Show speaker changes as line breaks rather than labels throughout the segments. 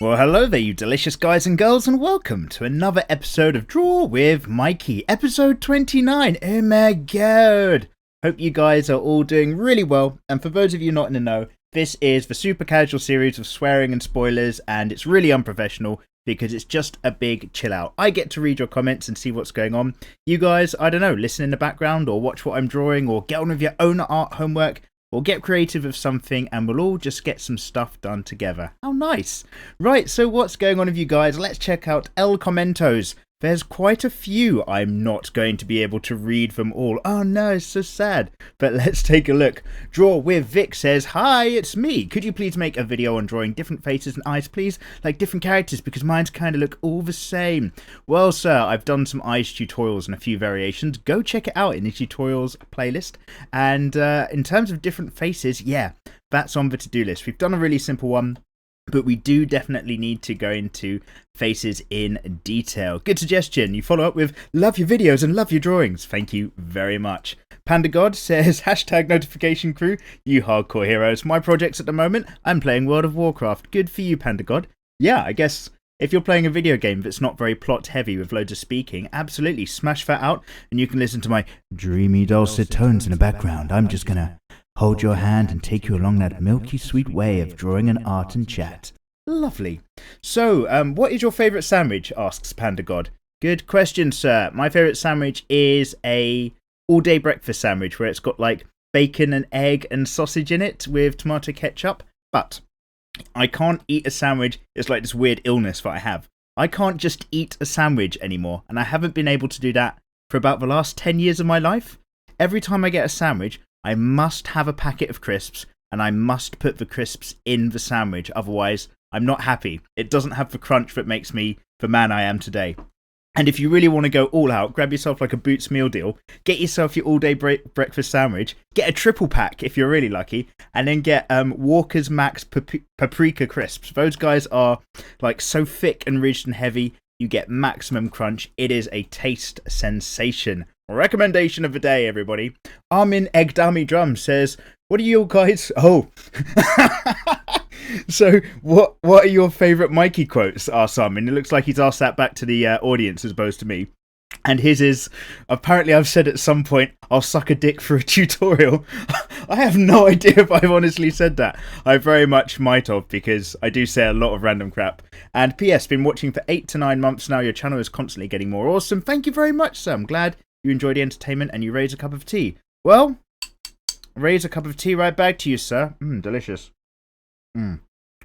Well, hello there, you delicious guys and girls, and welcome to another episode of Draw with Mikey, episode 29. Oh my god! Hope you guys are all doing really well, and for those of you not in the know, this is the super casual series of swearing and spoilers, and it's really unprofessional because it's just a big chill out. I get to read your comments and see what's going on. You guys, I don't know, listen in the background or watch what I'm drawing or get on with your own art homework. Or get creative with something and we'll all just get some stuff done together. How nice. Right, so what's going on with you guys? Let's check out El Commentos. There's quite a few. I'm not going to be able to read them all. Oh no, it's so sad. But let's take a look. Draw with Vic says, "Hi, it's me. Could you please make a video on drawing different faces and eyes, please? Like different characters, because mine kind of look all the same." Well, sir, I've done some eyes tutorials and a few variations. Go check it out in the tutorials playlist. And in terms of different faces, yeah, that's on the to-do list. We've done a really simple one, but we do definitely need to go into faces in detail. Good suggestion. You follow up with, "Love your videos and love your drawings." Thank you very much. Panda God says, hashtag notification crew, you hardcore heroes. My projects at the moment, I'm playing World of Warcraft. Good for you, Panda God. Yeah, I guess if you're playing a video game that's not very plot heavy with loads of speaking, absolutely smash that out and you can listen to my dreamy dulcet tones in the background. I'm just gonna hold your hand and take you along that milky sweet way of drawing and art and chat. Lovely. So, what is your favourite sandwich? Asks Panda God. Good question, sir. My favourite sandwich is a all-day breakfast sandwich where it's got like bacon and egg and sausage in it with tomato ketchup. But I can't eat a sandwich. It's like this weird illness that I have. I can't just eat a sandwich anymore, and I haven't been able to do that for about the last 10 years of my life. Every time I get a sandwich, I must have a packet of crisps, and I must put the crisps in the sandwich. Otherwise, I'm not happy. It doesn't have the crunch that makes me the man I am today. And if you really want to go all out, grab yourself like a Boots meal deal, get yourself your all-day breakfast sandwich, get a triple pack if you're really lucky, and then get Walker's Max Paprika Crisps. Those guys are like so thick and ridged and heavy, you get maximum crunch. It is a taste sensation. Recommendation of the day, everybody. Armin Egdami Drum says, "What are you guys..." Oh. So, what are your favourite Mikey quotes? Asked Armin. It looks like he's asked that back to the audience as opposed to me. And his is, apparently I've said at some point, "I'll suck a dick for a tutorial." I have no idea if I've honestly said that. I very much might have, because I do say a lot of random crap. And P.S. been watching for 8 to 9 months now. Your channel is constantly getting more awesome. Thank you very much, sir. I'm glad you enjoy the entertainment and you raise a cup of tea. Well, raise a cup of tea right back to you, sir. Delicious.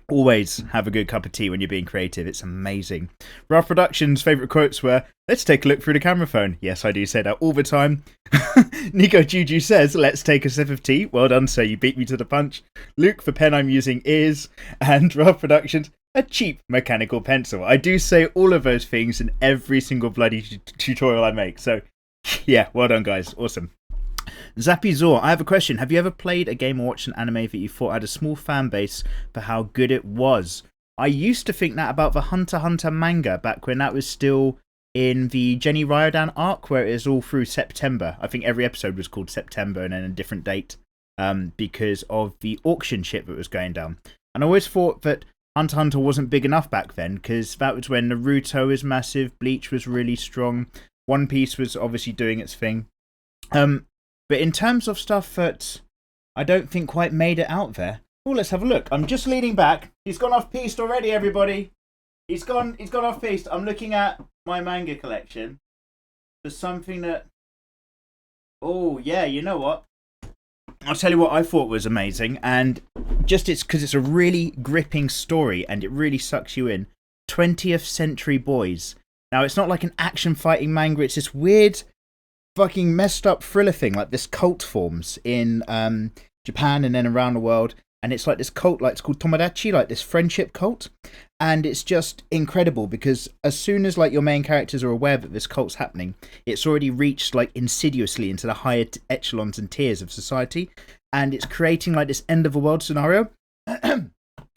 Always have a good cup of tea when you're being creative. It's amazing. Rough Productions' favourite quotes were, "Let's take a look through the camera phone." Yes, I do say that all the time. Nico Juju says, "Let's take a sip of tea." Well done, sir. You beat me to the punch. Luke, the pen I'm using is, and Rough Productions, "A cheap mechanical pencil." I do say all of those things in every single bloody tutorial I make. So, yeah, well done, guys. Awesome. Zappy Zor, I have a question. Have you ever played a game or watched an anime that you thought had a small fan base for how good it was? I used to think that about the Hunter x Hunter manga back when that was still in the Jenny Riordan arc, where it was all through September. I think every episode was called September and then a different date because of the auction ship that was going down. And I always thought that Hunter x Hunter wasn't big enough back then because that was when Naruto was massive, Bleach was really strong, One Piece was obviously doing its thing. But in terms of stuff that I don't think quite made it out there. Oh, let's have a look. I'm just leaning back. He's gone off piste already, everybody. He's gone off piste. I'm looking at my manga collection for something that... Oh, yeah, you know what? I'll tell you what I thought was amazing. And just it's because it's a really gripping story and it really sucks you in. 20th Century Boys. Now, it's not like an action fighting manga. It's this weird... fucking messed up thriller thing, like this cult forms in Japan and then around the world, and it's like this cult, like it's called Tomodachi, like this friendship cult, and it's just incredible because as soon as like your main characters are aware that this cult's happening, it's already reached like insidiously into the higher echelons and tiers of society, and it's creating like this end of the world scenario.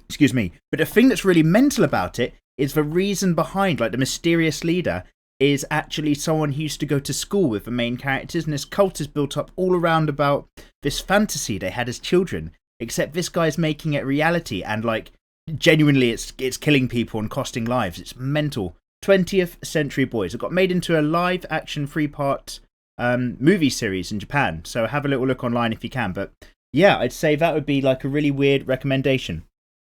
Excuse me. But the thing that's really mental about it is the reason behind, like the mysterious leader is actually someone who used to go to school with the main characters, and this cult is built up all around about this fantasy they had as children, except this guy's making it reality, and like genuinely, it's killing people and costing lives. It's mental. 20th Century Boys. It got made into a live action 3-part movie series in Japan. So have a little look online if you can. But yeah, I'd say that would be like a really weird recommendation.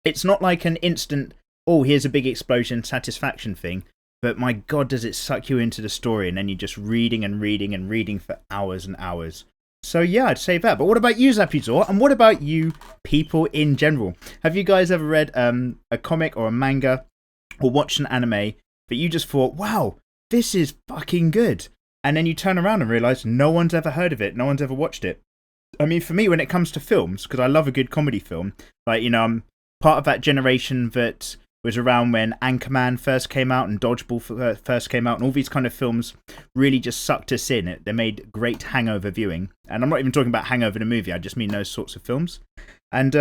It's not like an instant, oh, here's a big explosion satisfaction thing. But my God, does it suck you into the story, and then you're just reading and reading and reading for hours and hours. So yeah, I'd say that. But what about you, Zapizor? And what about you people in general? Have you guys ever read a comic or a manga or watched an anime that you just thought, wow, this is fucking good? And then you turn around and realise no one's ever heard of it, no one's ever watched it. I mean, for me, when it comes to films, because I love a good comedy film, like, you know, I'm part of that generation that was around when Anchorman first came out and Dodgeball first came out, and all these kind of films really just sucked us in. They made great hangover viewing. And I'm not even talking about Hangover the movie, I just mean those sorts of films. And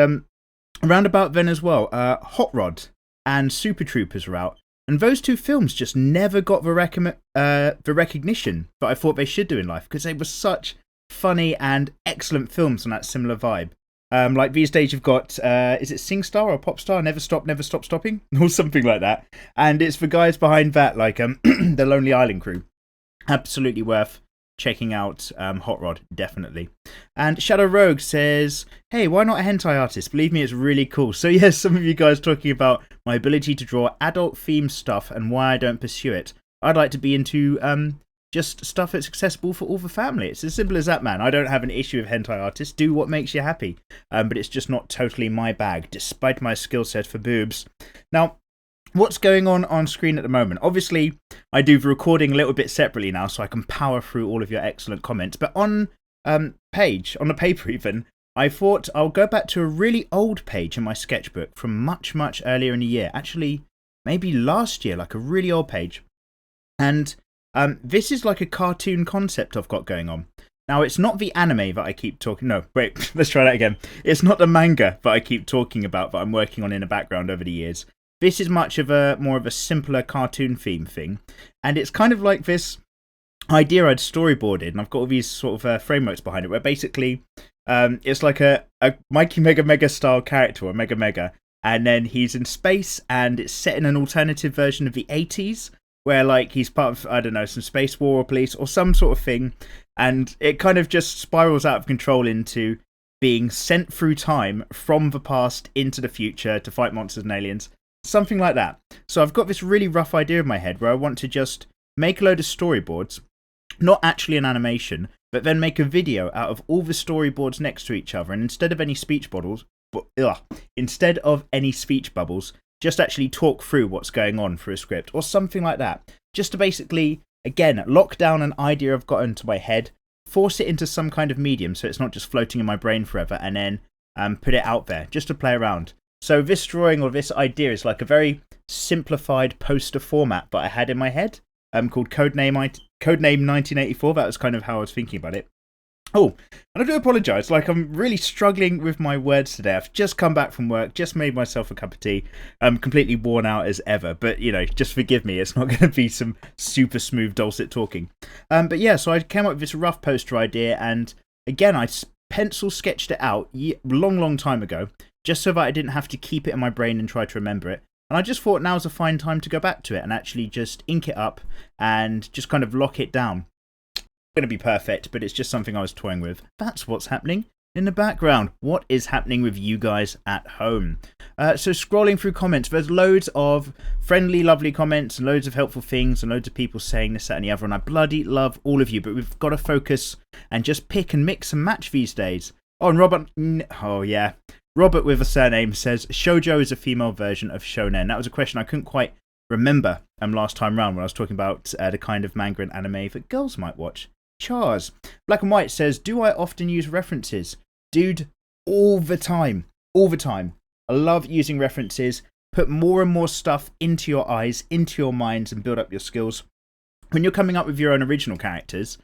around about then as well, Hot Rod and Super Troopers were out. And those two films just never got the recognition that I thought they should do in life, because they were such funny and excellent films on that similar vibe. Like these days you've got, is it SingStar or Popstar? Never Stop Stopping? Or something like that. And it's the guys behind that, like the Lonely Island crew. Absolutely worth checking out Hot Rod, definitely. And Shadow Rogue says, hey, why not a hentai artist? Believe me, it's really cool. So yes, some of you guys talking about my ability to draw adult-themed stuff and why I don't pursue it. I'd like to be into just stuff that's accessible for all the family. It's as simple as that, man. I don't have an issue with hentai artists. Do what makes you happy. But it's just not totally my bag, despite my skill set for boobs. Now, what's going on screen at the moment? Obviously, I do the recording a little bit separately now, so I can power through all of your excellent comments. But on the paper even, I thought I'll go back to a really old page in my sketchbook from much, much earlier in the year. Actually, maybe last year, like a really old page. And this is like a cartoon concept I've got going on. Now, it's not the anime that I keep talking... No, wait, let's try that again. It's not the manga that I keep talking about that I'm working on in the background over the years. This is more of a simpler cartoon theme thing. And it's kind of like this idea I'd storyboarded, and I've got all these sort of frameworks behind it, where basically it's like a Mikey Mega style character, or Mega, and then he's in space, and it's set in an alternative version of the 80s, where like he's part of, I don't know, some space war or police or some sort of thing, and it kind of just spirals out of control into being sent through time from the past into the future to fight monsters and aliens. Something like that. So I've got this really rough idea in my head where I want to just make a load of storyboards, not actually an animation, but then make a video out of all the storyboards next to each other, and instead of any speech bubbles, just actually talk through what's going on through a script or something like that. Just to basically, again, lock down an idea I've got into my head, force it into some kind of medium so it's not just floating in my brain forever, and then put it out there just to play around. So this drawing or this idea is like a very simplified poster format that I had in my head, called Codename 1984. That was kind of how I was thinking about it. Oh, and I do apologise, like I'm really struggling with my words today. I've just come back from work, just made myself a cup of tea. I'm completely worn out as ever, but you know, just forgive me, it's not going to be some super smooth dulcet talking. But yeah, so I came up with this rough poster idea, and again, I pencil sketched it out long time ago, just so that I didn't have to keep it in my brain and try to remember it. And I just thought now's a fine time to go back to it and actually just ink it up and just kind of lock it down. Going to be perfect, but it's just something I was toying with. That's what's happening in the background. What is happening with you guys at home? So scrolling through comments, there's loads of friendly, lovely comments and loads of helpful things and loads of people saying this, that and the other, and I bloody love all of you, but we've got to focus and just pick and mix and match these days. Oh, and Robert, oh yeah, Robert with a surname says, Shoujo is a female version of shonen. That was a question I couldn't quite remember last time round when I was talking about the kind of manga and anime that girls might watch. Chars. Black and White says, do I often use references? Dude, all the time. All the time. I love using references. Put more and more stuff into your eyes, into your minds, and build up your skills. When you're coming up with your own original characters,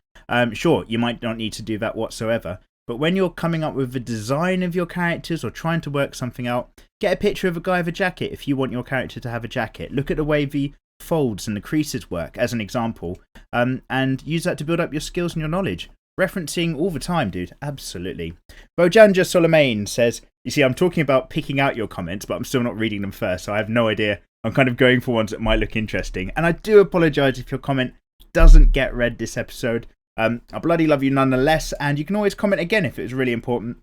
sure, you might not need to do that whatsoever. But when you're coming up with the design of your characters or trying to work something out, get a picture of a guy with a jacket if you want your character to have a jacket. Look at the way the folds and the creases work as an example, and use that to build up your skills and your knowledge. Referencing all the time, dude. Absolutely. Bojanja Solomane says, You see, I'm talking about picking out your comments, but I'm still not reading them first, so I have no idea. I'm kind of going for ones that might look interesting. And I do apologise if your comment doesn't get read this episode. I bloody love you nonetheless, and you can always comment again if it was really important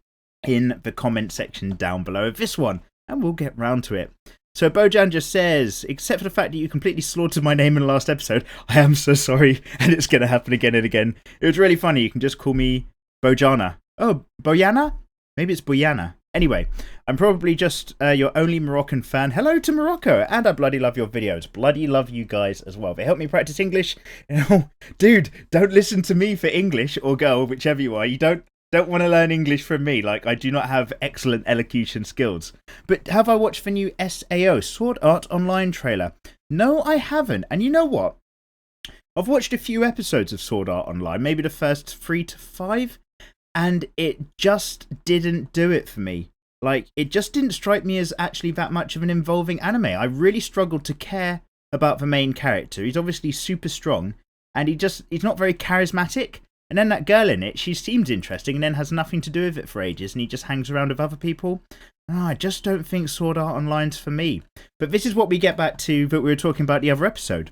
in the comment section down below of this one, and we'll get round to it. So Bojan just says, except for the fact that you completely slaughtered my name in the last episode, I am so sorry, and it's going to happen again and again. It was really funny. You can just call me Bojana. Oh, Boyana? Maybe it's Boyana. Anyway, I'm probably just your only Moroccan fan. Hello to Morocco, and I bloody love your videos. Bloody love you guys as well. They help me practice English. Dude, don't listen to me for English, or girl, whichever you are. You don't want to learn English from me. Like, I do not have excellent elocution skills. But have I watched the new SAO, Sword Art Online trailer? No, I haven't. And you know what? I've watched a few episodes of Sword Art Online, maybe the first 3 to 5. And it just didn't do it for me. Like, it just didn't strike me as actually that much of an involving anime. I really struggled to care about the main character. He's obviously super strong, and he's not very charismatic. And then that girl in it, she seems interesting and then has nothing to do with it for ages, and he just hangs around with other people. Oh, I just don't think Sword Art Online's for me. But this is what we get back to that we were talking about the other episode,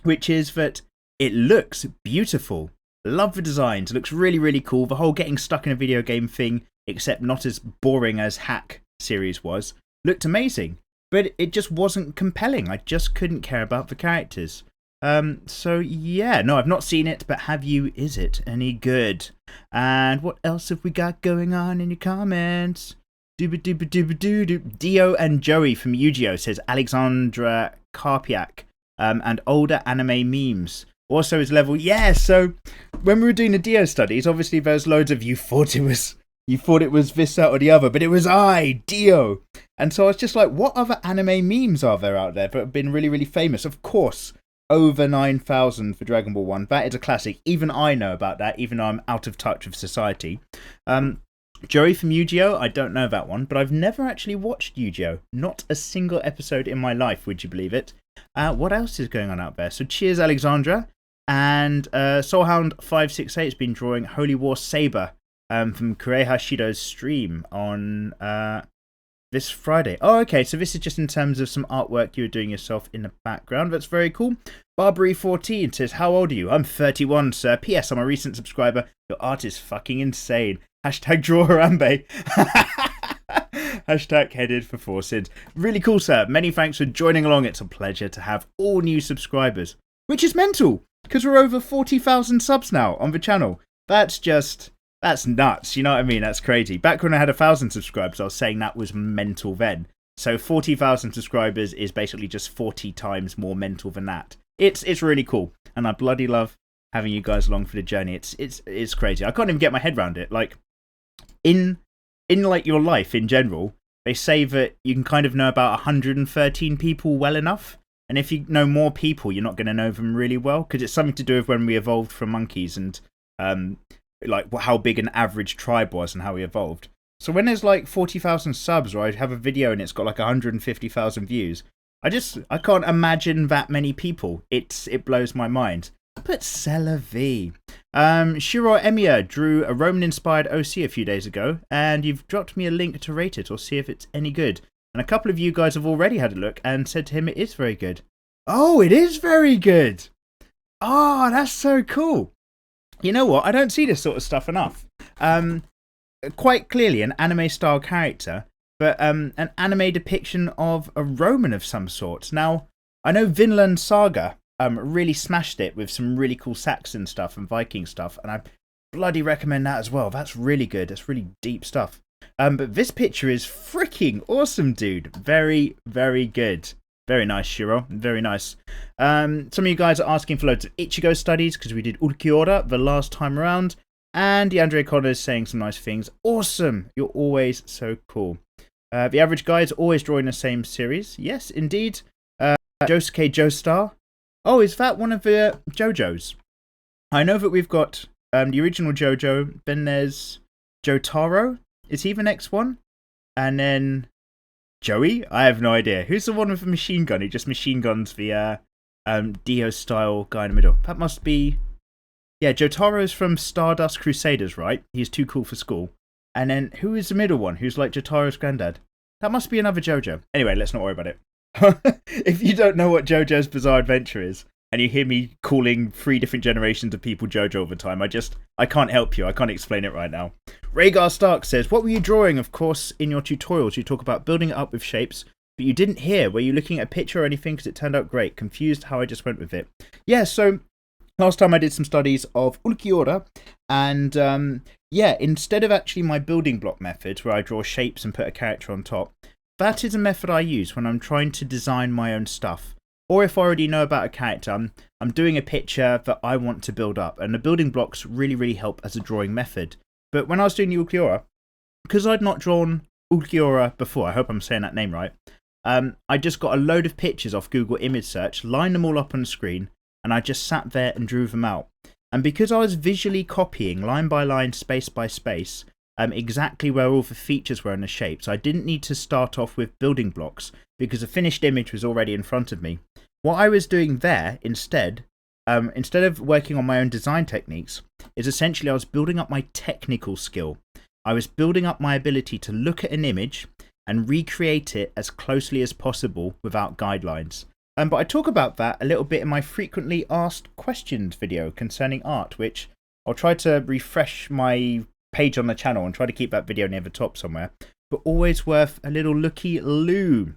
which is that it looks beautiful. Love the designs. It looks really, really cool. The whole getting stuck in a video game thing, except not as boring as Hack series was, looked amazing. But it just wasn't compelling. I just couldn't care about the characters. So yeah, no, I've not seen it, but have you? Is it any good? And what else have we got going on in your comments? Dio and Joey from Yu-Gi-Oh! Says Alexandra Karpiak, and older anime memes. Also his level, yeah, so when we were doing the Dio studies, obviously there's loads of you thought it was this, that, or the other, but it was Dio. And so I was just like, what other anime memes are there out there that have been really, really famous? Of course, over 9,000 for Dragon Ball 1. That is a classic. Even I know about that, even though I'm out of touch with society. Joey from Yu-Gi-Oh! I don't know that one, but I've never actually watched Yu-Gi-Oh! Not a single episode in my life, would you believe it? What else is going on out there? So cheers, Alexandra. And Soulhound568 has been drawing Holy War Saber from Kurei Hashido's stream on this Friday. Oh, okay, so this is just in terms of some artwork you were doing yourself in the background. That's very cool. Barbary14 says, how old are you? I'm 31, sir. P.S. I'm a recent subscriber. Your art is fucking insane. Hashtag draw Harambe. Hashtag headed for forces. Really cool, sir. Many thanks for joining along. It's a pleasure to have all new subscribers, which is mental because we're over 40,000 subs now on the channel. That's nuts. You know what I mean? That's crazy. Back when I had 1,000 subscribers, I was saying that was mental then. So 40,000 subscribers is basically just 40 times more mental than that. It's really cool, and I bloody love having you guys along for the journey. It's crazy. I can't even get my head around it. Like in like your life in general, they say that you can kind of know about 113 people well enough. And if you know more people, you're not going to know them really well, because it's something to do with when we evolved from monkeys and like how big an average tribe was and how we evolved. So when there's like 40,000 subs, or I have a video and it's got like 150,000 views, I can't imagine that many people. It blows my mind. But c'est la vie. Shiro Emiya drew a Roman-inspired OC a few days ago, and you've dropped me a link to rate it or see if it's any good. And a couple of you guys have already had a look and said to him it is very good. Oh, it is very good. Oh, that's so cool. You know what? I don't see this sort of stuff enough. Quite clearly an anime-style character, but an anime depiction of a Roman of some sort. Now, I know Vinland Saga really smashed it with some really cool Saxon stuff and Viking stuff, and I bloody recommend that as well. That's really good. That's really deep stuff. But this picture is freaking awesome, dude. Very, very good. Very nice, Shiro. Very nice. Some of you guys are asking for loads of Ichigo studies because we did Ulquiorra the last time around. And DeAndre Connor is saying some nice things. Awesome. You're always so cool. The average guy is always drawing the same series. Yes, indeed. Josuke Joestar. Oh, is that one of the JoJo's? I know that we've got the original JoJo. Then there's Jotaro. Is he the next one? And then Joey? I have no idea. Who's the one with the machine gun who just machine guns the Dio-style guy in the middle? That must be... Yeah, Jotaro's from Stardust Crusaders, right? He's too cool for school. And then who is the middle one? Who's like Jotaro's granddad? That must be another JoJo. Anyway, let's not worry about it. If you don't know what JoJo's Bizarre Adventure is, and you hear me calling 3 different generations of people JoJo all the time, I can't help you. I can't explain it right now. Rhaegar Stark says, what were you drawing? Of course, in your tutorials, you talk about building it up with shapes, but you didn't hear. Were you looking at a picture or anything? Because it turned out great. Confused how I just went with it. Yeah, so last time I did some studies of Ulquiorra, and yeah, instead of actually my building block method, where I draw shapes and put a character on top, that is a method I use when I'm trying to design my own stuff. Or if I already know about a character, I'm doing a picture that I want to build up. And the building blocks really help as a drawing method. But when I was doing the Ulquiorra, because I'd not drawn Ulquiorra before, I hope I'm saying that name right, I just got a load of pictures off Google Image Search, lined them all up on the screen, and I just sat there and drew them out. And because I was visually copying line by line, space by space, exactly where all the features were in the shapes, I didn't need to start off with building blocks because the finished image was already in front of me. What I was doing there instead of working on my own design techniques, is essentially I was building up my technical skill. I was building up my ability to look at an image and recreate it as closely as possible without guidelines. But I talk about that a little bit in my frequently asked questions video concerning art, which I'll try to refresh my page on the channel and try to keep that video near the top somewhere. But always worth a little looky-loo.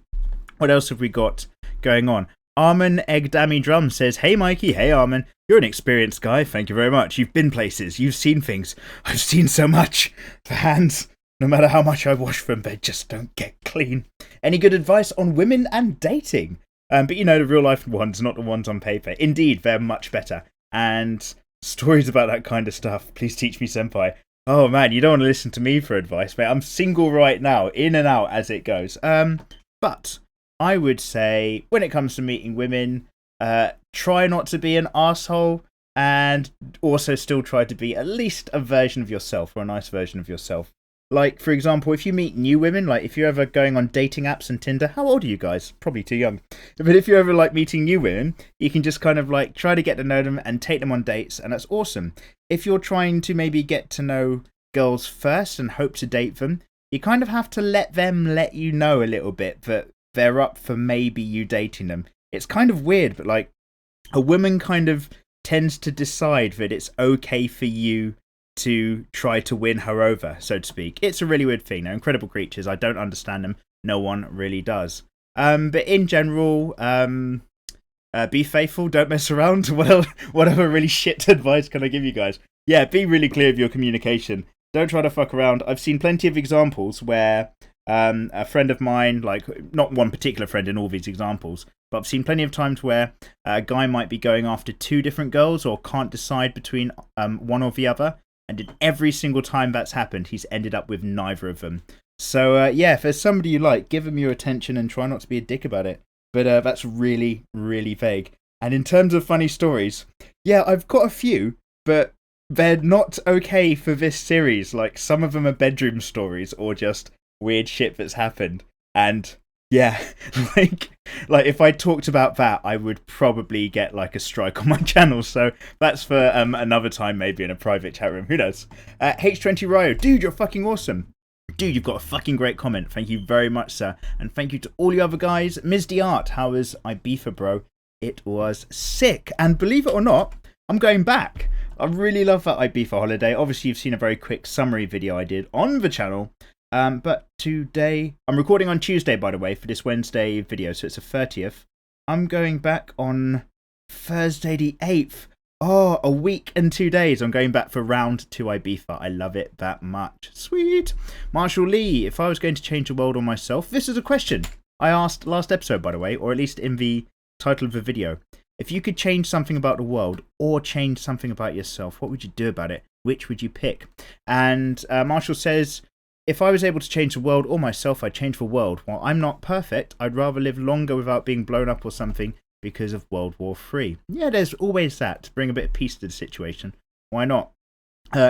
What else have we got going on? Armin Egdami Drum says, hey Mikey, hey Armin, you're an experienced guy, thank you very much. You've been places, you've seen things. I've seen so much. The hands, no matter how much I wash them, they just don't get clean. Any good advice on women and dating? But you know, the real life ones, not the ones on paper. Indeed, they're much better. And stories about that kind of stuff, please teach me, senpai. Oh man, you don't want to listen to me for advice, mate. I'm single right now, in and out as it goes. But I would say, when it comes to meeting women, try not to be an asshole, and also still try to be at least a version of yourself, or a nice version of yourself. Like, for example, if you meet new women, like if you're ever going on dating apps and Tinder, how old are you guys? Probably too young. But if you're ever like meeting new women, you can just kind of like try to get to know them and take them on dates, and that's awesome. If you're trying to maybe get to know girls first and hope to date them, you kind of have to let them let you know a little bit that they're up for maybe you dating them. It's kind of weird, but like a woman kind of tends to decide that it's okay for you to try to win her over, so to speak. It's a really weird thing. They're incredible creatures. I don't understand them. No one really does. But in general, be faithful. Don't mess around. Whatever really shit advice can I give you guys? Yeah, be really clear of your communication. Don't try to fuck around. I've seen plenty of examples where a friend of mine, like not one particular friend in all these examples, but I've seen plenty of times where a guy might be going after 2 different girls or can't decide between one or the other. And in every single time that's happened, he's ended up with neither of them. So yeah, if there's somebody you like, give them your attention and try not to be a dick about it. But that's really vague. And in terms of funny stories, yeah, I've got a few, but they're not okay for this series. Like, some of them are bedroom stories or just weird shit that's happened. And yeah, like if I talked about that, I would probably get like a strike on my channel. So that's for another time, maybe in a private chat room. Who knows? H20 Ryo, dude, you're fucking awesome. Dude, you've got a fucking great comment. Thank you very much, sir. And thank you to all you other guys. Ms. Art, how was Ibiza, bro? It was sick. And believe it or not, I'm going back. I really love that Ibiza holiday. Obviously, you've seen a very quick summary video I did on the channel. But today, I'm recording on Tuesday, by the way, for this Wednesday video, so it's the 30th. I'm going back on Thursday the 8th. Oh, a week and 2 days. I'm going back for round 2 Ibiza. I love it that much. Sweet. Marshall Lee, if I was going to change the world or myself, this is a question I asked last episode, by the way, or at least in the title of the video. If you could change something about the world or change something about yourself, what would you do about it? Which would you pick? And Marshall says, if I was able to change the world or myself, I'd change the world. While I'm not perfect, I'd rather live longer without being blown up or something because of World War III. Yeah, there's always that, to bring a bit of peace to the situation. Why not?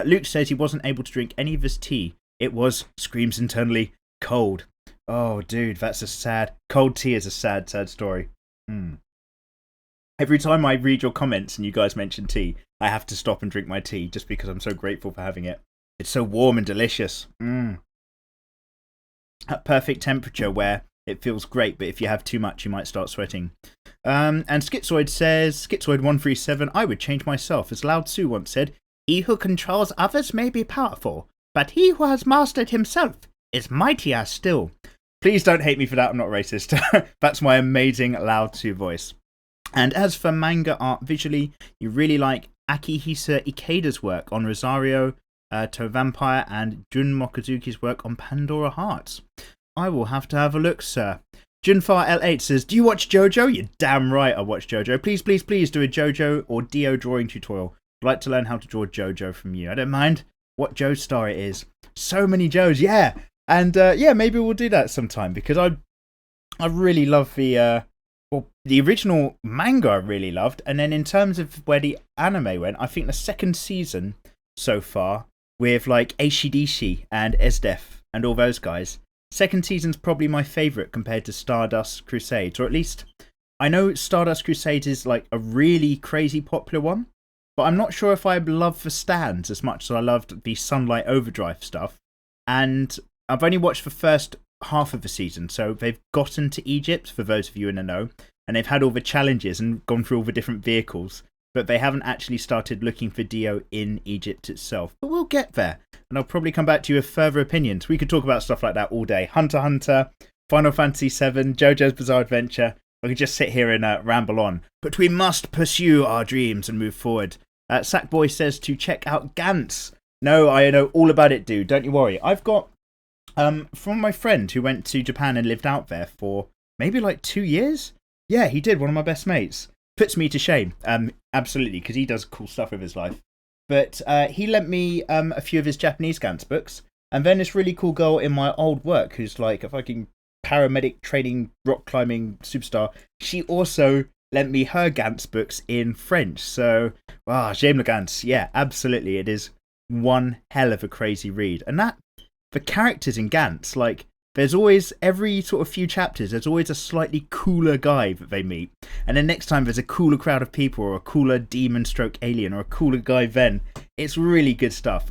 Luke says he wasn't able to drink any of his tea. It was, screams internally, cold. Oh, dude, that's a sad... Cold tea is a sad, sad story. Every time I read your comments and you guys mention tea, I have to stop and drink my tea just because I'm so grateful for having it. It's so warm and delicious. At perfect temperature where it feels great, but if you have too much, you might start sweating. And Schizoid says, Schizoid137, I would change myself. As Lao Tzu once said, he who controls others may be powerful, but he who has mastered himself is mightier still. Please don't hate me for that, I'm not racist. That's my amazing Lao Tzu voice. And as for manga art visually, you really like Akihisa Ikeda's work on Rosario to Vampire and Jun Mokazuki's work on Pandora Hearts. I will have to have a look, sir. Junfar L8 says, do you watch JoJo? You're damn right I watch JoJo. Please, please, please do a JoJo or Dio drawing tutorial. I'd like to learn how to draw JoJo from you. I don't mind what Joestar it is. So many Joes, yeah. And yeah, maybe we'll do that sometime because I really love the original manga I really loved. And then in terms of where the anime went, I think the second season so far with like ACDC and SDEF and all those guys, second season's probably my favourite compared to Stardust Crusades, or at least I know Stardust Crusades is like a really crazy popular one, but I'm not sure if I love the stands as much as I loved the Sunlight Overdrive stuff. And I've only watched the first half of the season, so they've gotten to Egypt, for those of you in the know, and they've had all the challenges and gone through all the different vehicles, but they haven't actually started looking for Dio in Egypt itself. But we'll get there, and I'll probably come back to you with further opinions. We could talk about stuff like that all day. Hunter x Hunter, Final Fantasy VII, JoJo's Bizarre Adventure. I could just sit here and ramble on. But we must pursue our dreams and move forward. Sackboy says to check out Gantz. No, I know all about it, dude. Don't you worry. I've got, from my friend who went to Japan and lived out there for maybe like 2 years. Yeah, he did. One of my best mates. Puts me to shame. Absolutely, because he does cool stuff with his life. But he lent me a few of his Japanese Gantz books. And then this really cool girl in my old work who's like a fucking paramedic training rock climbing superstar. She also lent me her Gantz books in French. So, j'aime le Gantz. Yeah, absolutely. It is one hell of a crazy read. And that, the characters in Gantz, like, there's always, every sort of few chapters, there's always a slightly cooler guy that they meet. And then next time there's a cooler crowd of people, or a cooler demon stroke alien, or a cooler guy then. It's really good stuff.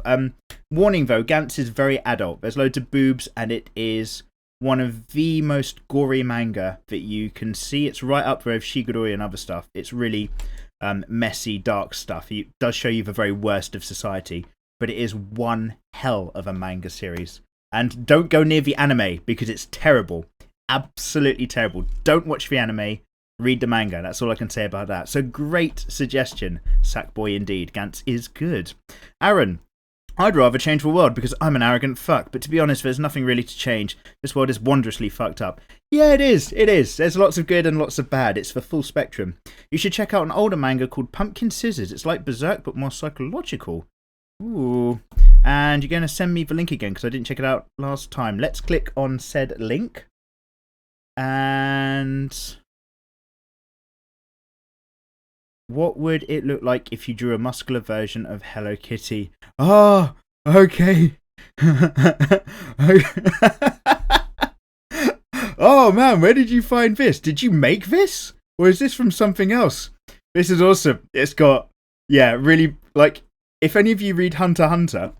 Warning though, Gantz is very adult. There's loads of boobs, and it is one of the most gory manga that you can see. It's right up there with Shigurui and other stuff. It's really messy, dark stuff. It does show you the very worst of society, but it is one hell of a manga series. And don't go near the anime because it's terrible. Absolutely terrible. Don't watch the anime. Read the manga. That's all I can say about that. So great suggestion, Sackboy indeed. Gantz is good. Aaron, I'd rather change the world because I'm an arrogant fuck. But to be honest, there's nothing really to change. This world is wondrously fucked up. Yeah, it is. It is. There's lots of good and lots of bad. It's the full spectrum. You should check out an older manga called Pumpkin Scissors. It's like Berserk, but more psychological. Ooh. And you're going to send me the link again because I didn't check it out last time. Let's click on said link. And what would it look like if you drew a muscular version of Hello Kitty? Oh, okay. Oh man, where did you find this? Did you make this? Or is this from something else? This is awesome. It's got, yeah, really, like, if any of you read Hunter x Hunter,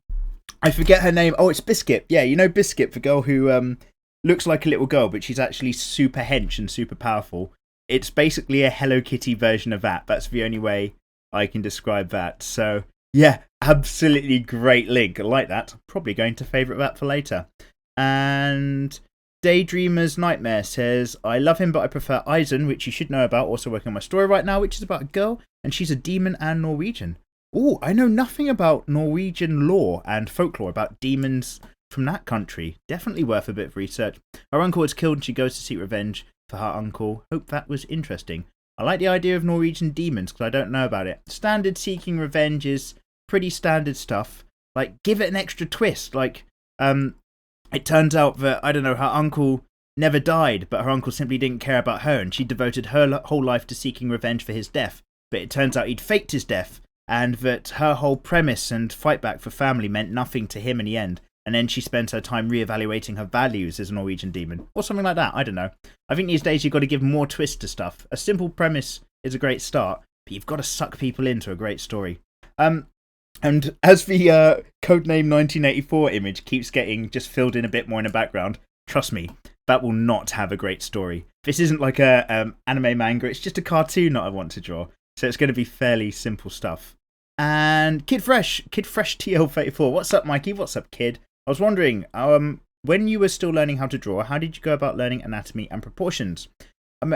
I forget her name. Oh, it's Biscuit. Yeah, you know Biscuit, the girl who looks like a little girl, but she's actually super hench and super powerful. It's basically a Hello Kitty version of that. That's the only way I can describe that. So, yeah, absolutely great link. I like that. I'm probably going to favourite that for later. And Daydreamer's Nightmare says, I love him, but I prefer Eisen, which you should know about. Also working on my story right now, which is about a girl, and she's a demon and Norwegian. Oh, I know nothing about Norwegian lore and folklore about demons from that country. Definitely worth a bit of research. Her uncle is killed and she goes to seek revenge for her uncle. Hope that was interesting. I like the idea of Norwegian demons because I don't know about it. Standard seeking revenge is pretty standard stuff. Like, give it an extra twist. Like, it turns out that, I don't know, her uncle never died, but her uncle simply didn't care about her and she devoted her whole life to seeking revenge for his death. But it turns out he'd faked his death, and that her whole premise and fight back for family meant nothing to him in the end. And then she spends her time reevaluating her values as a Norwegian demon. Or something like that, I don't know. I think these days you've got to give more twist to stuff. A simple premise is a great start, but you've got to suck people into a great story. And as the codename 1984 image keeps getting just filled in a bit more in the background, trust me, that will not have a great story. This isn't like a anime manga, it's just a cartoon that I want to draw. So it's going to be fairly simple stuff. And Kid Fresh TL34. What's up, Mikey? What's up, kid? I was wondering, when you were still learning how to draw, how did you go about learning anatomy and proportions?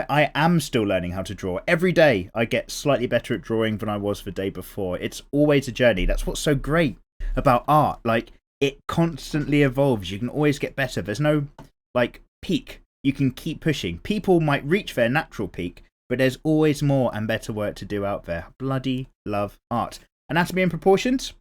I am still learning how to draw. Every day I get slightly better at drawing than I was the day before. It's always a journey. That's what's so great about art. Like, it constantly evolves. You can always get better. There's no, like, peak. You can keep pushing. People might reach their natural peak, but there's always more and better work to do out there. Bloody love art. Anatomy and proportions?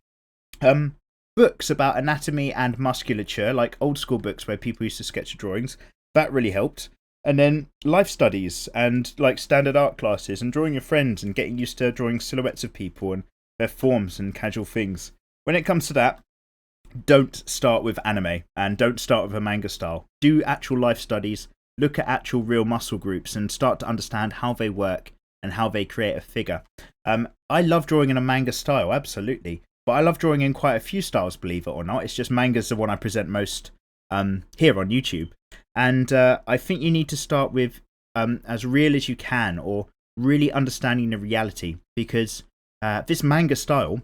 Books about anatomy and musculature, like old school books where people used to sketch drawings. That really helped. And then life studies and like standard art classes and drawing your friends and getting used to drawing silhouettes of people and their forms and casual things. When it comes to that, don't start with anime and don't start with a manga style. Do actual life studies, look at actual real muscle groups and start to understand how they work and how they create a figure. I love drawing in a manga style, absolutely. But I love drawing in quite a few styles, believe it or not. It's just manga's the one I present most here on YouTube. And I think you need to start with as real as you can or really understanding the reality because this manga style,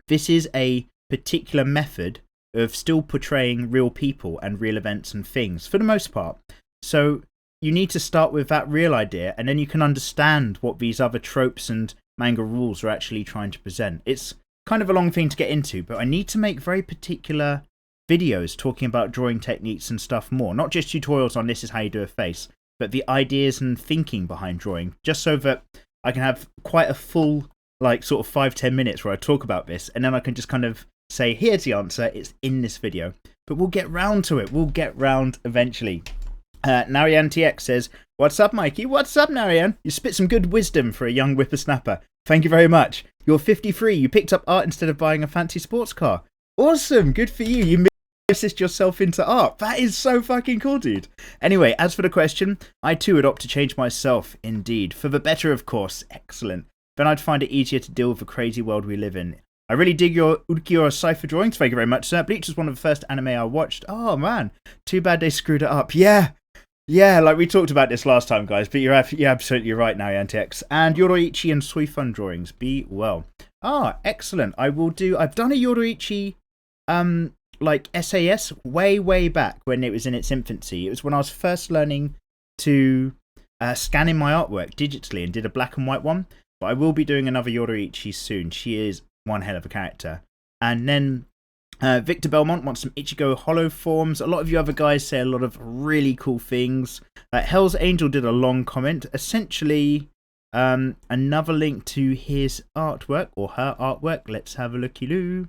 this is a particular method of still portraying real people and real events and things for the most part. So you need to start with that real idea and then you can understand what these other tropes and manga rules are actually trying to present. It's kind of a long thing to get into, but I need to make very particular videos talking about drawing techniques and stuff more, not just tutorials on this is how you do a face, but the ideas and thinking behind drawing, just so that I can have quite a full like sort of 5-10 minutes where I talk about this and then I can just kind of say here's the answer, it's in this video. But we'll get round to it, we'll get round eventually. Narayan TX says, what's up, Mikey? What's up, Narayan? You spit some good wisdom for a young whippersnapper. Thank you very much. You're 53, you picked up art instead of buying a fancy sports car. Awesome, good for you. You assist yourself into art. That is so fucking cool, dude. Anyway, as for the question, I too would opt to change myself, indeed. For the better, of course. Excellent. Then I'd find it easier to deal with the crazy world we live in. I really dig your Ukiyo cipher drawings. Thank you very much, sir. Bleach was one of the first anime I watched. Oh, man. Too bad they screwed it up. Yeah, like we talked about this last time, guys, but you're absolutely right now, Yantex. And Yoroichi and Suifun drawings. Be well. Ah, excellent. I've done a Yoroichi like SAS way back when it was in its infancy. It was when I was first learning to scan in my artwork digitally and did a black and white one. But I will be doing another Yoroichi soon. She is one hell of a character. And then Victor Belmont wants some Ichigo hollow forms. A lot of you other guys say a lot of really cool things. Hell's Angel did a long comment. Essentially, another link to his artwork or her artwork. Let's have a looky-loo.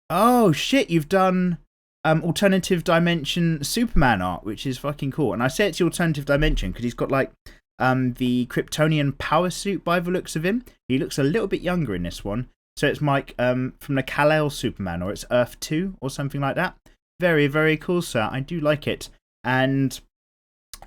Oh shit, you've done alternative dimension Superman art, which is fucking cool. And I say it's the alternative dimension because he's got like the Kryptonian power suit by the looks of him. He looks a little bit younger in this one. So it's like from the Kal-El Superman, or it's Earth 2 or something like that. Very, very cool, sir. I do like it. And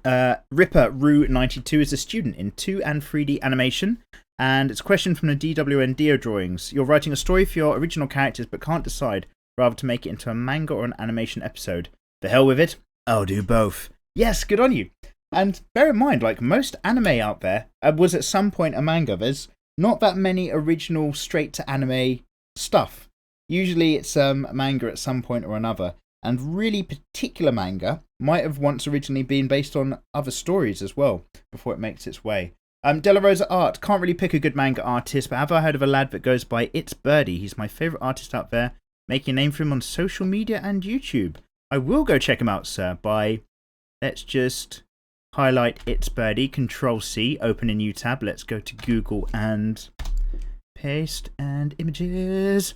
Ripper Rue 92 is a student in 2 and 3D animation. And it's a question from the DWN Dio drawings. You're writing a story for your original characters but can't decide rather to make it into a manga or an animation episode. The hell with it. I'll do both. Yes, good on you. And bear in mind, like most anime out there was at some point a manga. There's not that many original straight to anime stuff. Usually it's manga at some point or another. And really particular manga might have once originally been based on other stories as well before it makes its way. De La Rosa Art. Can't really pick a good manga artist, but have I heard of a lad that goes by It's Birdie? He's my favourite artist out there, making a name for him on social media and YouTube. I will go check him out, sir, by... Let's just highlight It's Birdie, Control-C, open a new tab. Let's go to Google and paste and images.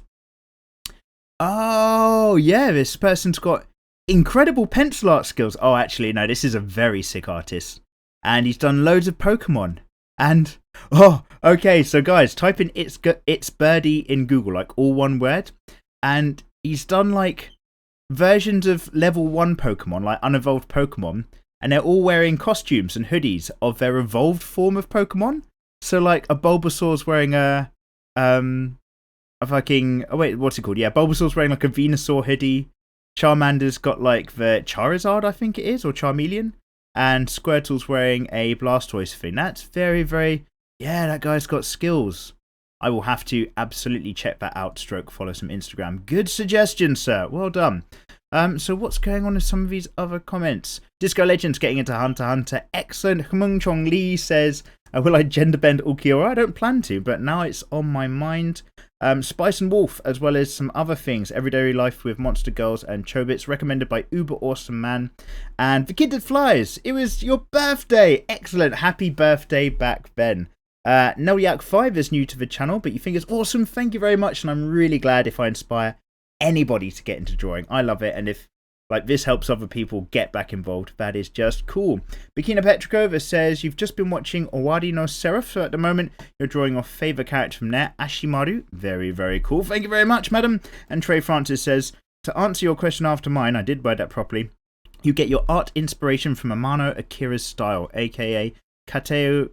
Oh, yeah, this person's got incredible pencil art skills. Oh, actually, no, this is a very sick artist. And he's done loads of Pokemon. And, oh, okay, so guys, type in It's Birdie in Google, like all one word. And he's done like versions of level 1 Pokemon, like unevolved Pokemon. And they're all wearing costumes and hoodies of their evolved form of Pokemon. So like a Bulbasaur's wearing a a fucking... Oh, wait, what's it called? Yeah, Bulbasaur's wearing like a Venusaur hoodie. Charmander's got like the Charizard, I think it is, or Charmeleon. And Squirtle's wearing a Blastoise thing. That's very, very... Yeah, that guy's got skills. I will have to absolutely check that out, stroke follow some Instagram. Good suggestion, sir. Well done. So what's going on with some of these other comments? Disco Legends getting into Hunter x Hunter. Excellent. Hmung Chong Lee says, will I gender bend Ulquiorra? I don't plan to, but now it's on my mind. Spice and Wolf, as well as some other things. Everyday Life with Monster Girls and Chobits, recommended by Uber Awesome Man. And The Kid That Flies. It was your birthday. Excellent. Happy birthday back then. Nelyak5 is new to the channel, but you think it's awesome. Thank you very much, and I'm really glad if I inspire anybody to get into drawing. I love it, and if like this helps other people get back involved, that is just cool. Bikina Petrikova says, you've just been watching Owari no Seraph, so at the moment you're drawing your favourite character from there, Ashimaru. Very, very cool. Thank you very much, madam. And Trey Francis says, to answer your question after mine, I did word that properly, you get your art inspiration from Amano Akira's style, aka Katekyo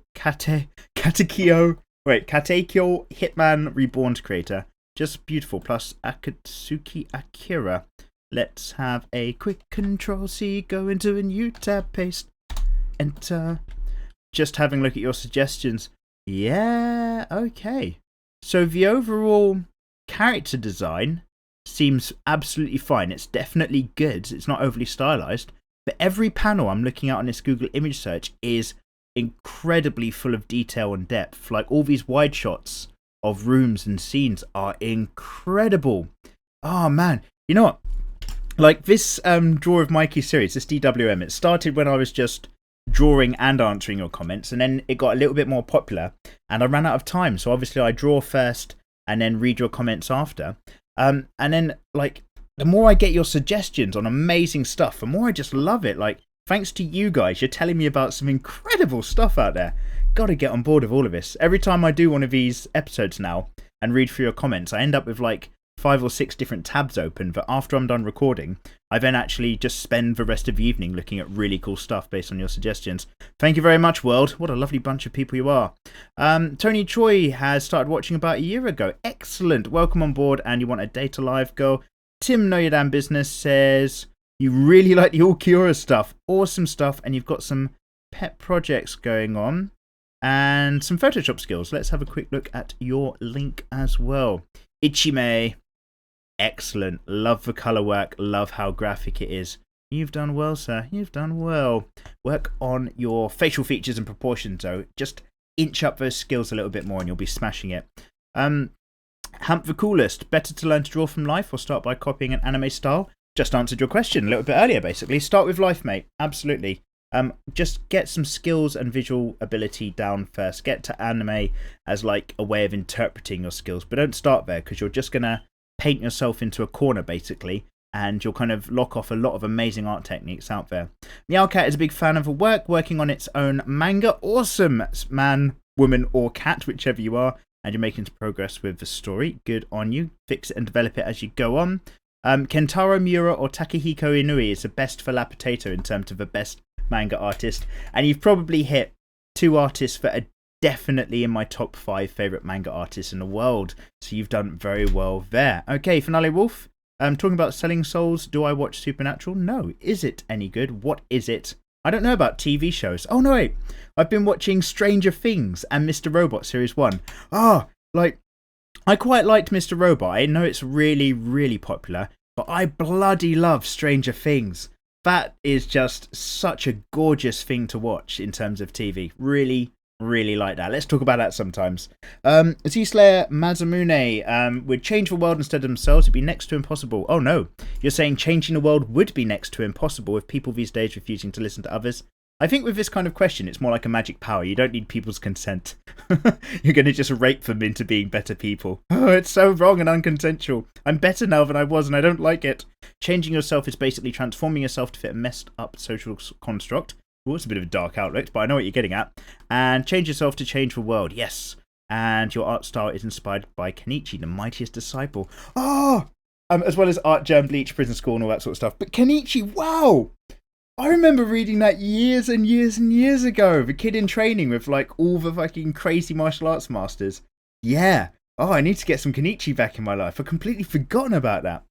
Hitman Reborn's creator. Just beautiful. Plus Akatsuki Akira. Let's have a quick Control-C, go into a new tab, paste, enter. Just having a look at your suggestions. Yeah, okay. So the overall character design seems absolutely fine. It's definitely good. It's not overly stylized. But every panel I'm looking at on this Google image search is incredibly full of detail and depth. Like all these wide shots of rooms and scenes are incredible. Oh man, you know what? Like this Draw of Mikey series, this DWM, it started when I was just drawing and answering your comments, and then it got a little bit more popular, and I ran out of time. So obviously I draw first and then read your comments after. And then like the more I get your suggestions on amazing stuff, the more I just love it. Like thanks to you guys, you're telling me about some incredible stuff out there. Got to get on board with all of this. Every time I do one of these episodes now and read through your comments, I end up with like 5 or 6 different tabs open, but after I'm done recording, I then actually just spend the rest of the evening looking at really cool stuff based on your suggestions. Thank you very much, world. What a lovely bunch of people you are. Tony Choi has started watching about a year ago. Excellent. Welcome on board, and you want a data live girl. Tim Know Your Damn Business says, you really like the Ulquiorra stuff. Awesome stuff, and you've got some pet projects going on and some Photoshop skills. Let's have a quick look at your link as well. Ichime. Excellent. Love the colour work. Love how graphic it is. You've done well, sir. You've done well. Work on your facial features and proportions, though. Just inch up those skills a little bit more and you'll be smashing it. Hamp the Coolest. Better to learn to draw from life or start by copying an anime style? Just answered your question a little bit earlier, basically. Start with life, mate. Absolutely. Just get some skills and visual ability down first. Get to anime as like a way of interpreting your skills. But don't start there, because you're just going to paint yourself into a corner, basically, and you'll kind of lock off a lot of amazing art techniques out there. Meowcat is a big fan of the work, working on its own manga. Awesome, man, woman, or cat, whichever you are, and you're making progress with the story. Good on you. Fix it and develop it as you go on. Kentaro Miura or Takehiko Inui is the best for La Potato in terms of the best manga artist, and you've probably hit 2 artists that are definitely in my top 5 favourite manga artists in the world, so you've done very well there. Okay, Finale Wolf, talking about selling souls, do I watch Supernatural? No. Is it any good? What is it? I don't know about TV shows. Oh no, wait, I've been watching Stranger Things and Mr. Robot Series 1. Like, I quite liked Mr. Robot. I know it's really, really popular, but I bloody love Stranger Things. That is just such a gorgeous thing to watch in terms of TV. Really, really like that. Let's talk about that sometimes. Z-Slayer Mazamune would change the world instead of themselves. It'd be next to impossible. Oh no, you're saying changing the world would be next to impossible with people these days refusing to listen to others? I think with this kind of question, it's more like a magic power. You don't need people's consent. You're going to just rape them into being better people. Oh, it's so wrong and unconsensual. I'm better now than I was and I don't like it. Changing yourself is basically transforming yourself to fit a messed up social construct. Oh, it's a bit of a dark outlook, but I know what you're getting at. And change yourself to change the world. Yes. And your art style is inspired by Kenichi, the mightiest disciple. Oh! As well as Art Germ, Bleach, Prison School and all that sort of stuff. But Kenichi, wow! I remember reading that years and years and years ago. The kid in training with like all the fucking crazy martial arts masters. Yeah. Oh, I need to get some Kenichi back in my life. I've completely forgotten about that.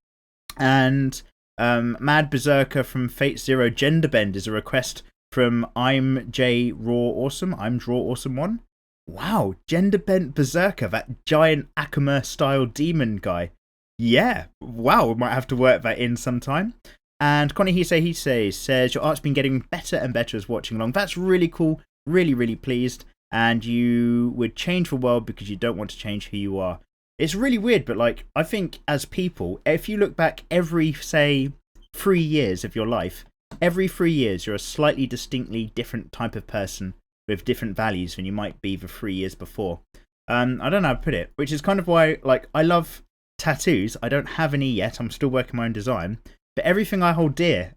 And Mad Berserker from Fate Zero Gender Bend is a request from I'm J Raw Awesome. I'm Draw Awesome 1. Wow, Gender Bent Berserker, that giant Akuma style demon guy. Yeah, wow, we might have to work that in sometime. And Connie Hisei says, your art's been getting better and better as watching along. That's really cool. Really, really pleased. And you would change the world because you don't want to change who you are. It's really weird, but like, I think as people, if you look back every, say, 3 years of your life, every 3 years you're a slightly distinctly different type of person with different values than you might be the 3 years before. I don't know how to put it, which is kind of why, like, I love tattoos. I don't have any yet. I'm still working my own design. But everything I hold dear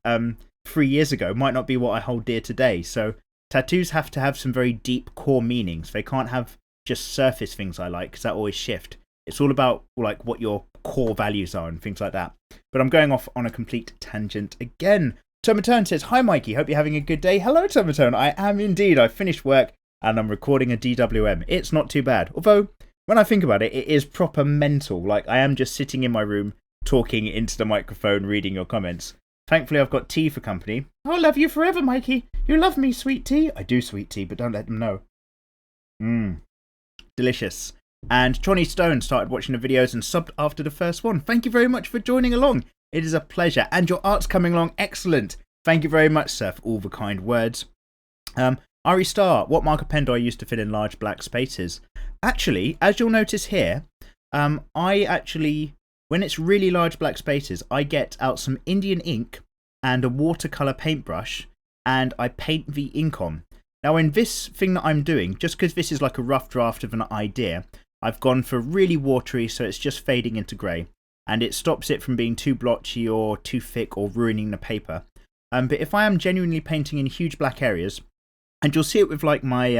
3 years ago might not be what I hold dear today. So tattoos have to have some very deep core meanings. They can't have just surface things I like, because that always shift. It's all about like what your core values are and things like that. But I'm going off on a complete tangent again. Tomatone says, hi Mikey, hope you're having a good day. Hello Tomatone, I am indeed. I finished work and I'm recording a DWM. It's not too bad. Although, when I think about it, it is proper mental. Like, I am just sitting in my room, talking into the microphone, reading your comments. Thankfully, I've got tea for company. I'll love you forever, Mikey. You love me, sweet tea. I do sweet tea, but don't let them know. Delicious. And Johnny Stone started watching the videos and subbed after the first one. Thank you very much for joining along. It is a pleasure. And your art's coming along excellent. Thank you very much, sir, for all the kind words. Ari Star, what marker pen do I use to fill in large black spaces? Actually, as you'll notice here, I actually, when it's really large black spaces, I get out some Indian ink and a watercolor paintbrush and I paint the ink on. Now in this thing that I'm doing, just because this is like a rough draft of an idea, I've gone for really watery, so it's just fading into grey. And it stops it from being too blotchy or too thick or ruining the paper. But if I am genuinely painting in huge black areas, and you'll see it with like my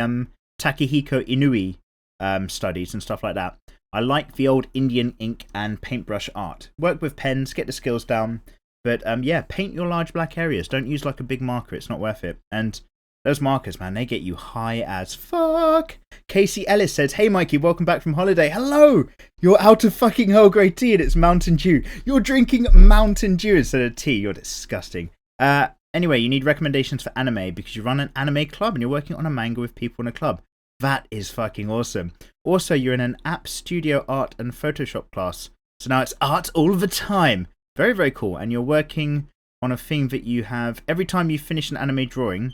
Takehiko Inui studies and stuff like that, I like the old Indian ink and paintbrush art. Work with pens, get the skills down. But yeah, paint your large black areas. Don't use like a big marker, it's not worth it. And those markers, man, they get you high as fuck. Casey Ellis says, hey Mikey, welcome back from holiday. Hello! You're out of fucking Earl Grey tea and it's Mountain Dew. You're drinking Mountain Dew instead of tea. You're disgusting. Anyway, you need recommendations for anime because you run an anime club and you're working on a manga with people in a club. That is fucking awesome. Also, you're in an app studio art and Photoshop class. So now it's art all the time. Very, very cool. And you're working on a thing that you have, every time you finish an anime drawing,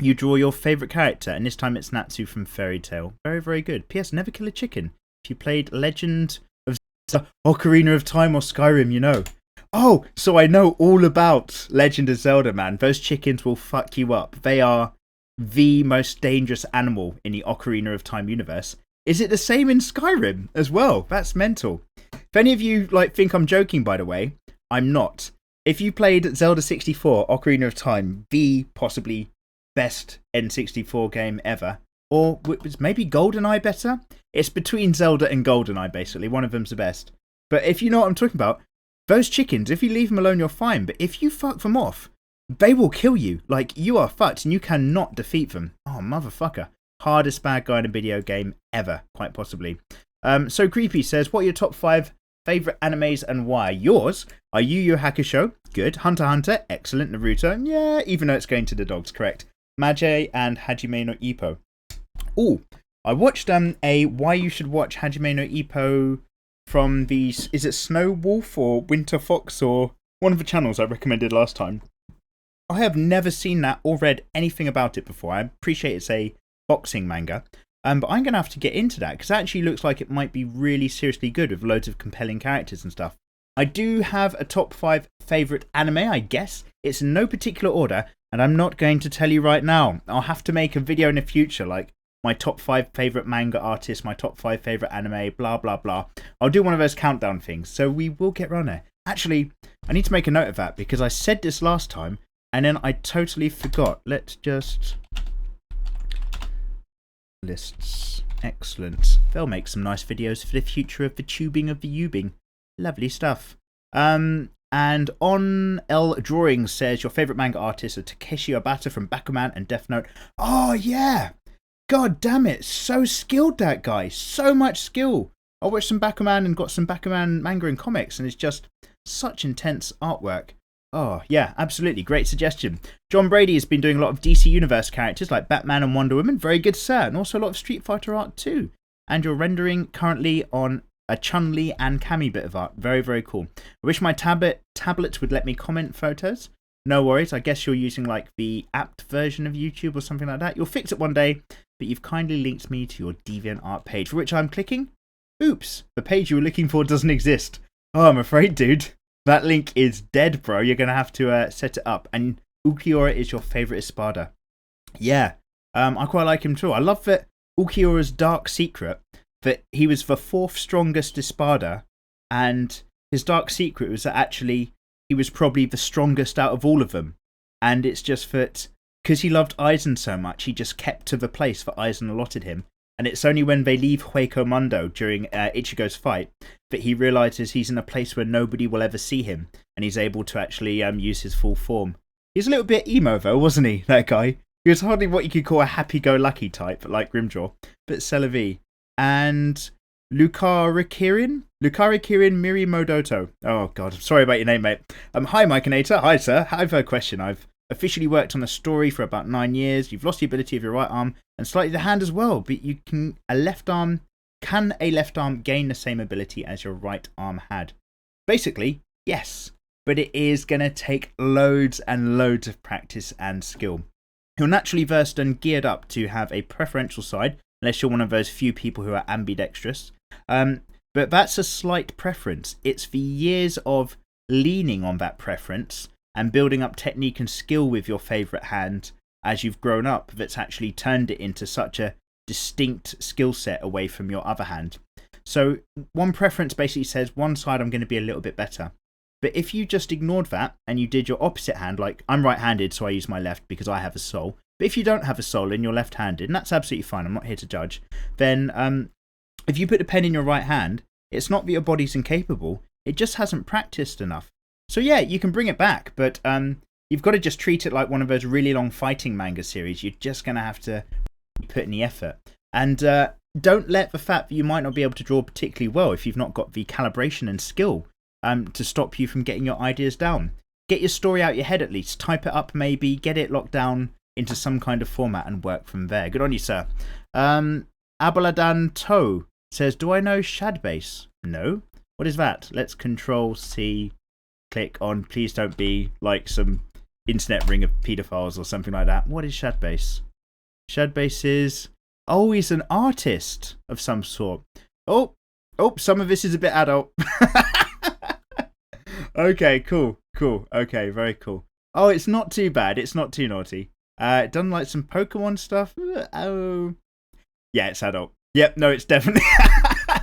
you draw your favourite character. And this time it's Natsu from Fairy Tail. Very, very good. P.S. Never kill a chicken. If you played Legend of Zelda, Ocarina of Time or Skyrim, you know. Oh, so I know all about Legend of Zelda, man. Those chickens will fuck you up. They are the most dangerous animal in the Ocarina of Time universe. Is it the same in Skyrim as well? That's mental. If any of you like think I'm joking, by the way, I'm not. If you played Zelda 64, Ocarina of Time, the possibly best N64 game ever, or was maybe GoldenEye better? It's between Zelda and GoldenEye, basically. One of them's the best. But if you know what I'm talking about, those chickens, if you leave them alone, you're fine. But if you fuck them off, they will kill you. Like, you are fucked and you cannot defeat them. Oh, motherfucker. Hardest bad guy in a video game ever, quite possibly. So Creepy says, what are your top 5 favourite animes and why? Yours are Yu Yu Hakusho, good. Hunter x Hunter, excellent. Naruto, yeah, even though it's going to the dogs, correct. Mage and Hajime no Ippo. Oh, I watched a Why You Should Watch Hajime no Ippo from the, is it Snow Wolf or Winter Fox or one of the channels I recommended last time. I have never seen that or read anything about it before. I appreciate it's a boxing manga, but I'm going to have to get into that because it actually looks like it might be really seriously good with loads of compelling characters and stuff. I do have a top 5 favourite anime, I guess. It's in no particular order, and I'm not going to tell you right now. I'll have to make a video in the future, like my top 5 favourite manga artists, my top 5 favourite anime, blah, blah, blah. I'll do one of those countdown things, so we will get around there. Actually, I need to make a note of that because I said this last time, and then I totally forgot. Let's just... lists. Excellent. They'll make some nice videos for the future of the tubing of the ubing. Lovely stuff. And On L Drawing says, your favourite manga artists are Takeshi Obata from Bakuman and Death Note. Oh, yeah! God damn it, so skilled, that guy. So much skill. I watched some Bakuman and got some Bakuman manga and comics, and it's just such intense artwork. Oh, yeah, absolutely. Great suggestion. John Brady has been doing a lot of DC Universe characters like Batman and Wonder Woman. Very good, sir. And also a lot of Street Fighter art too. And you're rendering currently on a Chun-Li and Cammy bit of art. Very, very cool. I wish my tablet would let me comment photos. No worries. I guess you're using like the apt version of YouTube or something like that. You'll fix it one day, but you've kindly linked me to your DeviantArt page, for which I'm clicking. Oops, the page you were looking for doesn't exist. Oh, I'm afraid, dude. That link is dead, bro. You're going to have to set it up. And Ukiura is your favourite Espada. Yeah, I quite like him too. I love that Ukiura's dark secret, that he was the 4th strongest Espada, and his dark secret was that actually he was probably the strongest out of all of them. And it's just that because he loved Aizen so much, he just kept to the place that Aizen allotted him. And it's only when they leave Hueco Mundo during Ichigo's fight that he realises he's in a place where nobody will ever see him, and he's able to actually use his full form. He's a little bit emo though, wasn't he, that guy? He was hardly what you could call a happy-go-lucky type, like Grimjaw, but c'est la vie. And Lukarikirin Miri Modoto. Oh god, I'm sorry about your name, mate. Hi, Mikeynator. Hi, sir. I have a question. I've officially worked on a story for about 9 years. You've lost the ability of your right arm and slightly the hand as well, but you can a left arm gain the same ability as your right arm had? Basically, yes, but it is going to take loads and loads of practice and skill. You're naturally versed and geared up to have a preferential side, unless you're one of those few people who are ambidextrous. But that's a slight preference. It's the years of leaning on that preference and building up technique and skill with your favourite hand as you've grown up that's actually turned it into such a distinct skill set away from your other hand. So one preference basically says one side I'm going to be a little bit better. But if you just ignored that and you did your opposite hand, like I'm right-handed so I use my left because I have a soul, but if you don't have a soul and you're left-handed, and that's absolutely fine, I'm not here to judge, then if you put a pen in your right hand, it's not that your body's incapable, it just hasn't practiced enough. So yeah, you can bring it back, but you've got to just treat it like one of those really long fighting manga series. You're just going to have to put in the effort. And don't let the fact that you might not be able to draw particularly well if you've not got the calibration and skill to stop you from getting your ideas down. Get your story out your head at least. Type it up maybe. Get it locked down into some kind of format and work from there. Good on you, sir. Abaladan Toe says, do I know Shadbase? No. What is that? Let's Control-C. Click on, please don't be like some internet ring of pedophiles or something like that. What is Shadbase? Shadbase is, oh, he's an artist of some sort. Oh, some of this is a bit adult. Okay, cool. Okay, very cool. Oh, it's not too bad. It's not too naughty. Done like some Pokemon stuff. Oh, yeah, it's adult. Yep, no, it's definitely,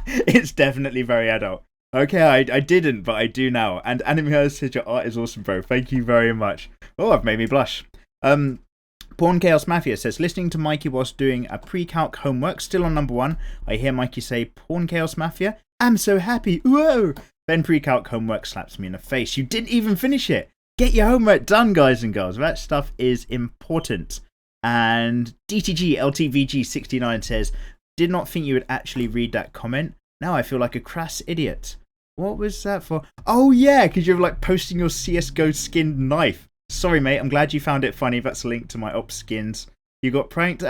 it's definitely very adult. Okay, I didn't, but I do now. And Anime said your art is awesome, bro. Thank you very much. Oh, I've made me blush. Porn Chaos Mafia says, listening to Mikey whilst doing a pre-calc homework, still on number 1. I hear Mikey say, Porn Chaos Mafia? I'm so happy. Whoa! Then pre-calc homework slaps me in the face. You didn't even finish it. Get your homework done, guys and girls. That stuff is important. And DTG LTVG 69 says, did not think you would actually read that comment. Now I feel like a crass idiot. What was that for? Oh yeah, because you're like posting your CSGO skinned knife. Sorry mate, I'm glad you found it funny. That's linked to my ops skins. You got pranked?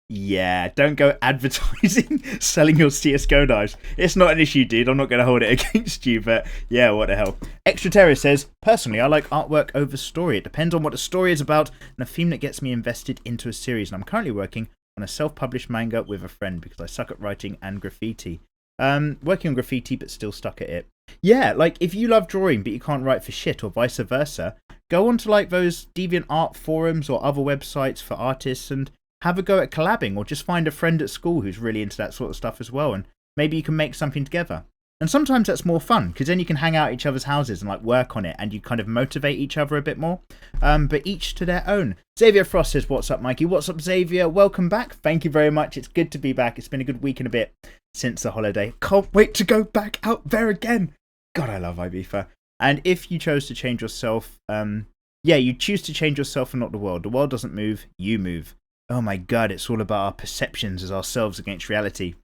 Yeah, don't go advertising selling your CSGO knives. It's not an issue, dude. I'm not going to hold it against you, but yeah, what the hell. Extra Terror says, personally, I like artwork over story. It depends on what the story is about and a theme that gets me invested into a series. And I'm currently working on a self-published manga with a friend because I suck at writing and graffiti. Working on graffiti but still stuck at it. Yeah, like if you love drawing but you can't write for shit or vice versa, go on to like those DeviantArt forums or other websites for artists and have a go at collabing, or just find a friend at school who's really into that sort of stuff as well, and maybe you can make something together. And sometimes that's more fun because then you can hang out at each other's houses and like work on it and you kind of motivate each other a bit more. But each to their own. Xavier Frost says, what's up, Mikey? What's up, Xavier? Welcome back. Thank you very much. It's good to be back. It's been a good week and a bit since the holiday. Can't wait to go back out there again. God, I love Ibiza. And if you chose to change yourself, yeah, you choose to change yourself and not the world. The world doesn't move, you move. Oh my god, it's all about our perceptions as ourselves against reality.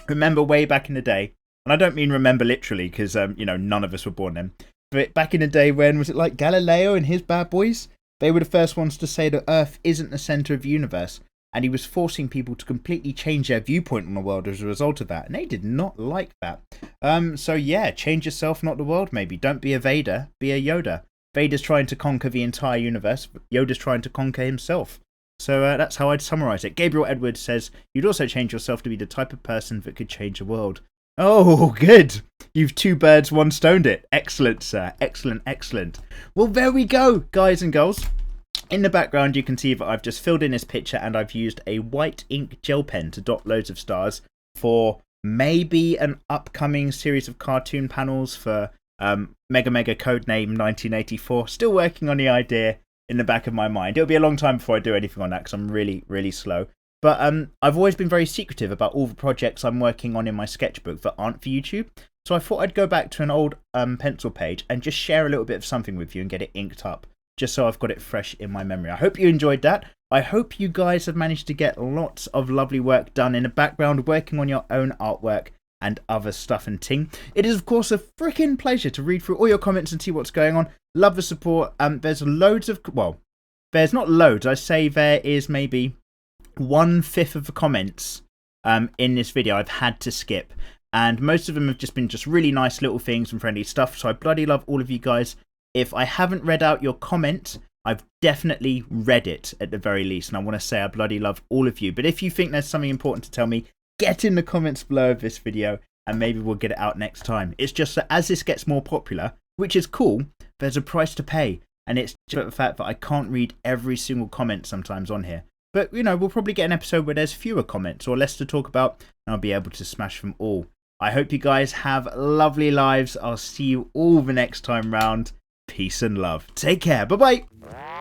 Remember way back in the day, and I don't mean remember literally because, none of us were born then. But back in the day when, was it like Galileo and his bad boys? They were the first ones to say that Earth isn't the centre of the universe. And he was forcing people to completely change their viewpoint on the world as a result of that. And they did not like that. So yeah, change yourself, not the world maybe. Don't be a Vader, be a Yoda. Vader's trying to conquer the entire universe. Yoda's trying to conquer himself. So that's how I'd summarise it. Gabriel Edwards says, you'd also change yourself to be the type of person that could change the world. Oh, good. You've 2 birds, 1 stoned it. Excellent, sir. Excellent, excellent. Well, there we go, guys and girls. In the background, you can see that I've just filled in this picture and I've used a white ink gel pen to dot loads of stars for maybe an upcoming series of cartoon panels for MEGAMEGA Codename 1984. Still working on the idea in the back of my mind. It'll be a long time before I do anything on that because I'm really, really slow. But I've always been very secretive about all the projects I'm working on in my sketchbook that aren't for YouTube. So I thought I'd go back to an old pencil page and just share a little bit of something with you and get it inked up, just so I've got it fresh in my memory. I hope you enjoyed that. I hope you guys have managed to get lots of lovely work done in the background, working on your own artwork and other stuff and ting. It is, of course, a freaking pleasure to read through all your comments and see what's going on. Love the support. There's loads of... Well, there's not loads. I say there is maybe 1/5 of the comments in this video I've had to skip. And most of them have just been really nice little things and friendly stuff. So I bloody love all of you guys. If I haven't read out your comment, I've definitely read it at the very least. And I want to say I bloody love all of you. But if you think there's something important to tell me, get in the comments below of this video and maybe we'll get it out next time. It's just that as this gets more popular, which is cool, there's a price to pay. And it's just the fact that I can't read every single comment sometimes on here. But, we'll probably get an episode where there's fewer comments or less to talk about and I'll be able to smash them all. I hope you guys have lovely lives. I'll see you all the next time round. Peace and love. Take care. Bye-bye.